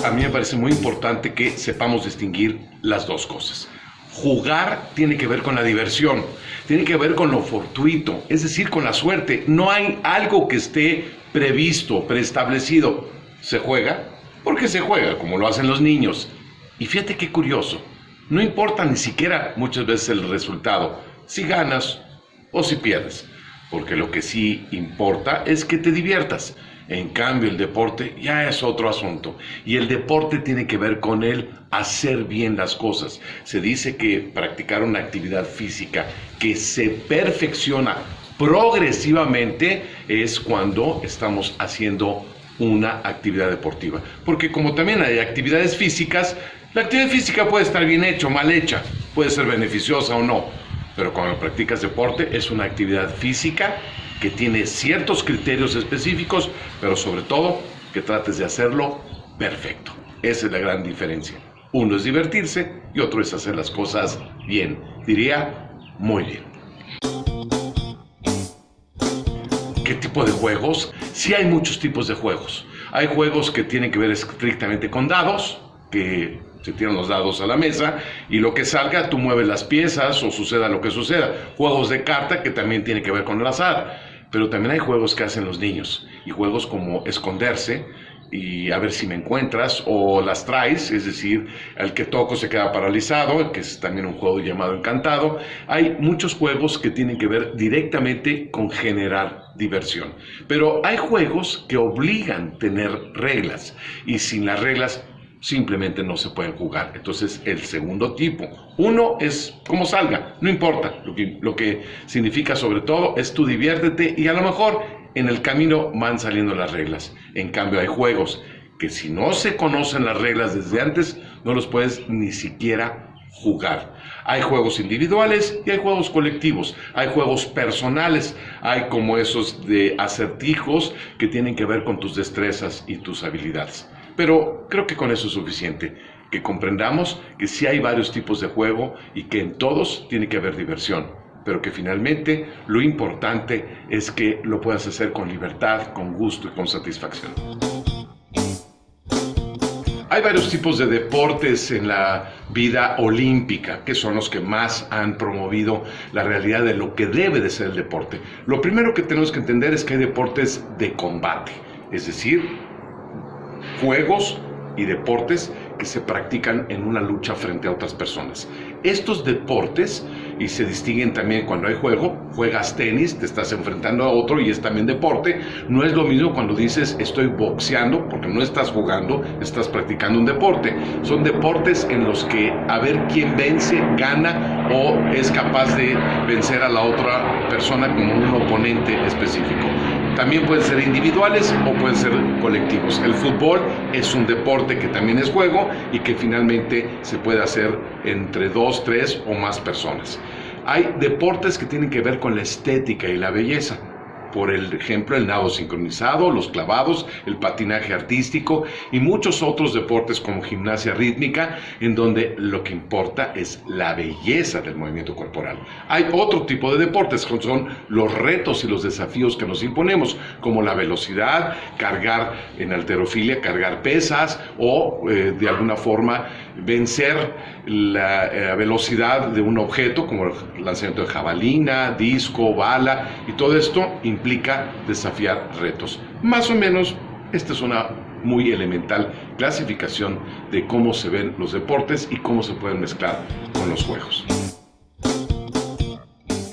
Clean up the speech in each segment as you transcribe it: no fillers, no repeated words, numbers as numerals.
a mí me parece muy importante que sepamos distinguir las dos cosas. Jugar tiene que ver con la diversión, tiene que ver con lo fortuito, es decir, con la suerte. No hay algo que esté previsto, preestablecido. Se juega porque se juega, como lo hacen los niños. Y fíjate qué curioso, no importa ni siquiera muchas veces el resultado, si ganas o si pierdes, porque lo que sí importa es que te diviertas. En cambio, el deporte ya es otro asunto, y el deporte tiene que ver con el hacer bien las cosas. Se dice que practicar una actividad física que se perfecciona progresivamente es cuando estamos haciendo una actividad deportiva. Porque como también hay actividades físicas, la actividad física puede estar bien hecha o mal hecha, puede ser beneficiosa o no, pero cuando practicas deporte es una actividad física que tiene ciertos criterios específicos, pero sobre todo que trates de hacerlo perfecto. Esa es la gran diferencia. Uno es divertirse y otro es hacer las cosas bien. Diría, muy bien. ¿Qué tipo de juegos? Sí, hay muchos tipos de juegos. Hay juegos que tienen que ver estrictamente con dados, que se tiran los dados a la mesa y lo que salga tú mueves las piezas o suceda lo que suceda. Juegos de carta que también tienen que ver con el azar. Pero también hay juegos que hacen los niños, y juegos como esconderse y a ver si me encuentras, o las traes, es decir, el que toco se queda paralizado, que es también un juego llamado Encantado. Hay muchos juegos que tienen que ver directamente con generar diversión, pero hay juegos que obligan a tener reglas, y sin las reglas simplemente no se pueden jugar. Entonces, el segundo tipo, uno es como salga, no importa, lo que significa sobre todo es tú diviértete, y a lo mejor en el camino van saliendo las reglas. En cambio, hay juegos que si no se conocen las reglas desde antes, no los puedes ni siquiera jugar. Hay juegos individuales y hay juegos colectivos, hay juegos personales, hay como esos de acertijos que tienen que ver con tus destrezas y tus habilidades. Pero creo que con eso es suficiente, que comprendamos que sí hay varios tipos de juego y que en todos tiene que haber diversión, pero que finalmente lo importante es que lo puedas hacer con libertad, con gusto y con satisfacción. Hay varios tipos de deportes en la vida olímpica, que son los que más han promovido la realidad de lo que debe de ser el deporte. Lo primero que tenemos que entender es que hay deportes de combate, es decir, juegos y deportes que se practican en una lucha frente a otras personas. Estos deportes, y se distinguen también cuando hay juego, juegas tenis, te estás enfrentando a otro y es también deporte. No es lo mismo cuando dices estoy boxeando, porque no estás jugando, estás practicando un deporte. Son deportes en los que a ver quién vence, gana o es capaz de vencer a la otra persona como un oponente específico. También pueden ser individuales o pueden ser colectivos. El fútbol es un deporte que también es juego y que finalmente se puede hacer entre 2, 3 o más personas. Hay deportes que tienen que ver con la estética y la belleza. Por ejemplo, el nado sincronizado, los clavados, el patinaje artístico y muchos otros deportes como gimnasia rítmica, en donde lo que importa es la belleza del movimiento corporal. Hay otro tipo de deportes, que son los retos y los desafíos que nos imponemos, como la velocidad, cargar en halterofilia, cargar pesas o de alguna forma vencer la velocidad de un objeto, como el lanzamiento de jabalina, disco, bala, y todo esto implica desafiar retos. Más o menos, esta es una muy elemental clasificación de cómo se ven los deportes y cómo se pueden mezclar con los juegos.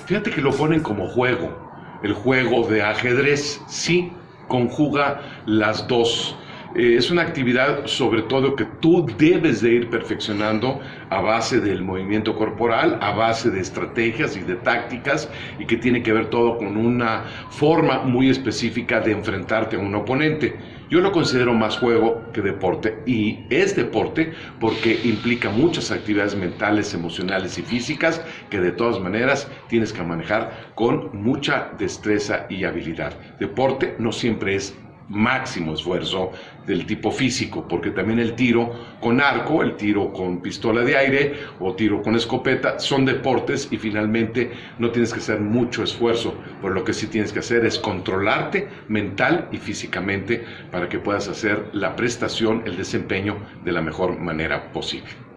Fíjate que lo ponen como juego. El juego de ajedrez sí conjuga las dos. Es una actividad sobre todo que tú debes de ir perfeccionando a base del movimiento corporal, a base de estrategias y de tácticas, y que tiene que ver todo con una forma muy específica de enfrentarte a un oponente. Yo lo considero más juego que deporte, y es deporte porque implica muchas actividades mentales, emocionales y físicas que de todas maneras tienes que manejar con mucha destreza y habilidad. Deporte no siempre es máximo esfuerzo del tipo físico, porque también el tiro con arco, el tiro con pistola de aire o tiro con escopeta son deportes y finalmente no tienes que hacer mucho esfuerzo, por lo que sí tienes que hacer es controlarte mental y físicamente para que puedas hacer la prestación, el desempeño de la mejor manera posible.